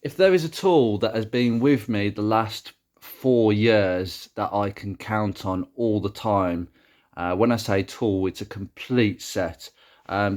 If there is a tool that has been with me the last 4 years that I can count on all the time, when I say tool, it's a complete set.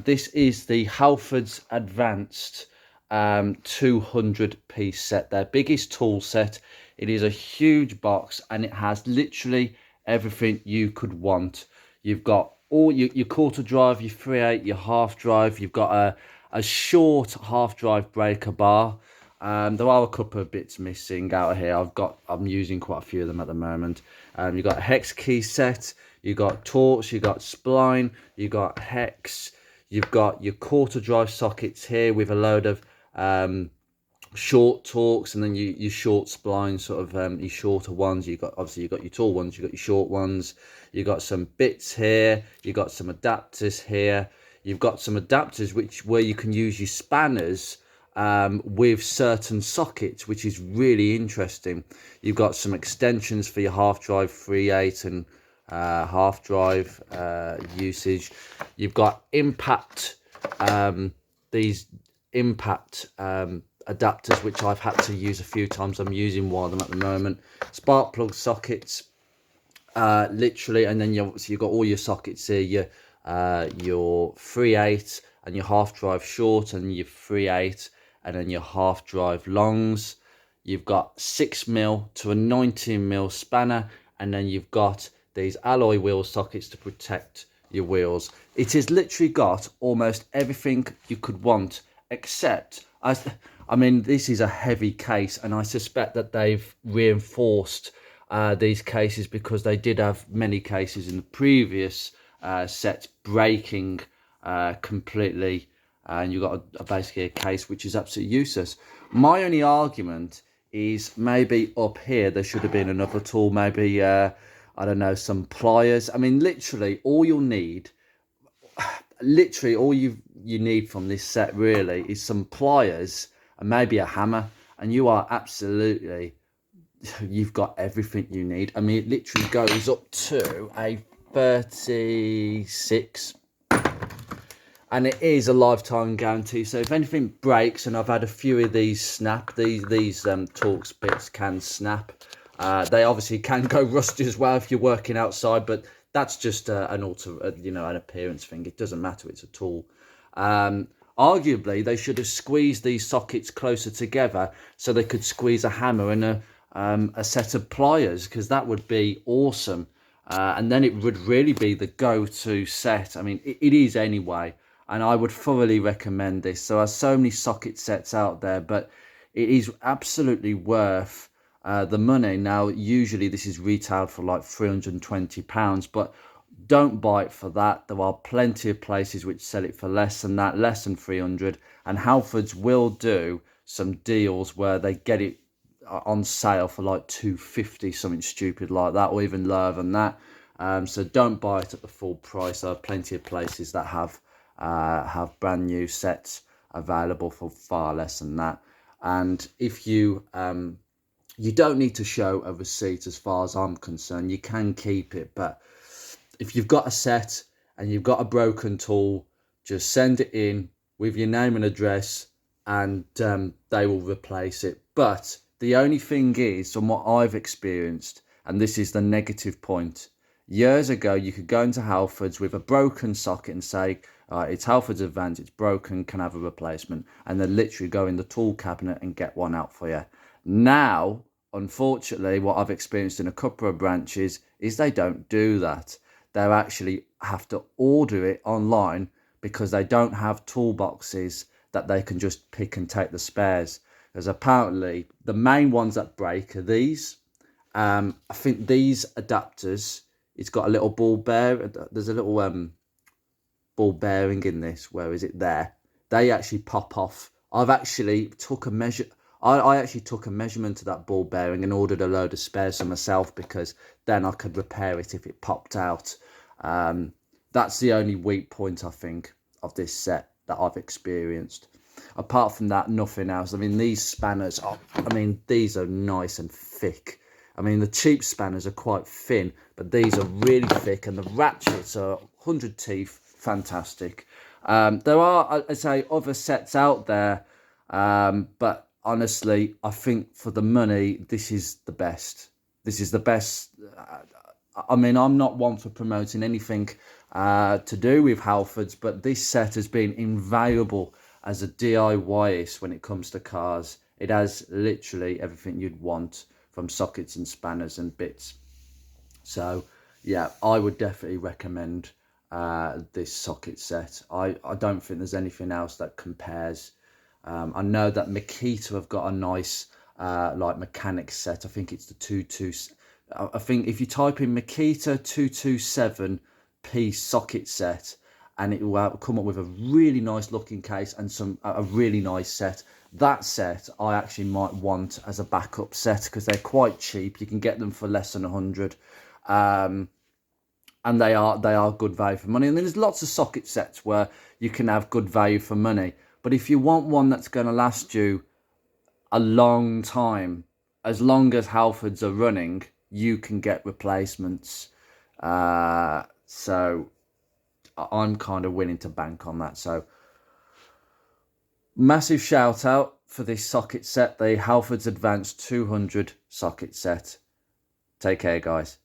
This is the Halford's Advanced 200-piece set, their biggest tool set. It is a huge box and it has literally everything you could want. You've got all your quarter drive, your 3/8, your half drive. You've got a short half drive breaker bar. There are a couple of bits missing out of here. I'm using quite a few of them at the moment. You've got a hex key set, you've got torch, you've got spline, you've got hex, you've got your quarter drive sockets here with a load of short torques, and then your short spline, sort of your shorter ones. You've got your tall ones, you've got your short ones, you've got some bits here, you've got some adapters here, you've got some adapters where you can use your spanners with certain sockets, which is really interesting. You've got some extensions for your half drive 3/8 and half drive usage. You've got impact, these impact adapters, which I've had to use a few times. I'm using one of them at the moment. Spark plug sockets, literally, and then you've got all your sockets here, your 3/8 and your half drive short, and your 3/8 and then your half drive longs. You've got 6mm to a 19mm spanner, and then you've got these alloy wheel sockets to protect your wheels. It has literally got almost everything you could want, except I mean, this is a heavy case, and I suspect that they've reinforced these cases because they did have many cases in the previous sets breaking completely, and you've got basically a case which is absolutely useless. My only argument is maybe up here there should have been another tool, maybe I don't know, some pliers. I mean, literally all you need from this set really is some pliers and maybe a hammer, and you are absolutely, you've got everything you need. I mean, it literally goes up to a 36, and it is a lifetime guarantee. So if anything breaks, and I've had a few of these snap, these Torx bits can snap. They obviously can go rusty as well if you're working outside, but that's just an appearance thing. It doesn't matter, it's a tool. Arguably they should have squeezed these sockets closer together so they could squeeze a hammer and a set of pliers, because that would be awesome. And then it would really be the go-to set. I mean, it is anyway, and I would thoroughly recommend this. There are so many socket sets out there, but it is absolutely worth the money. Now, usually this is retailed for like £320, but don't buy it for that. There are plenty of places which sell it for less than that, less than 300, and Halfords will do some deals where they get it on sale for like 250, something stupid like that, or even lower than that. So don't buy it at the full price. There are plenty of places that have brand new sets available for far less than that. And if you you don't need to show a receipt, as far as I'm concerned. You can keep it, but if you've got a set and you've got a broken tool, just send it in with your name and address, and they will replace it. But the only thing is, from what I've experienced, and this is the negative point, years ago you could go into Halfords with a broken socket and say, it's Halfords Advanced, it's broken, can I have a replacement? And then literally go in the tool cabinet and get one out for you. Now, unfortunately, what I've experienced in a couple of branches is they don't do that. They actually have to order it online because they don't have toolboxes that they can just pick and take the spares. Because apparently the main ones that break are these. I think these adapters, it's got a little ball bearing. There's a little ball bearing in this. Where is it? There. They actually pop off. I've actually took a measure. I actually took a measurement of that ball bearing and ordered a load of spares for myself, because then I could repair it if it popped out. That's the only weak point, I think, of this set that I've experienced. Apart from that, nothing else. I mean, these spanners are, these are nice and thick. I mean, the cheap spanners are quite thin, but these are really thick, and the ratchets are 100 teeth, fantastic. There are, I'd say, other sets out there, but honestly, I think for the money, this is the best. This is the best. I mean, I'm not one for promoting anything to do with Halfords, but this set has been invaluable as a DIYist when it comes to cars. It has literally everything you'd want, from sockets and spanners and bits. So yeah, I would definitely recommend this socket set. I don't think there's anything else that compares. I know that Makita have got a nice like mechanic set. I think it's the 22. I think if you type in Makita 227 piece socket set, and it will come up with a really nice looking case and some a really nice set. That set I actually might want as a backup set, because they're quite cheap. You can get them for less than 100. And they are good value for money. And then there's lots of socket sets where you can have good value for money. But if you want one that's going to last you a long time, as long as Halfords are running, you can get replacements. So I'm kind of willing to bank on that. So massive shout out for this socket set, the Halfords Advanced 200 socket set. Take care, guys.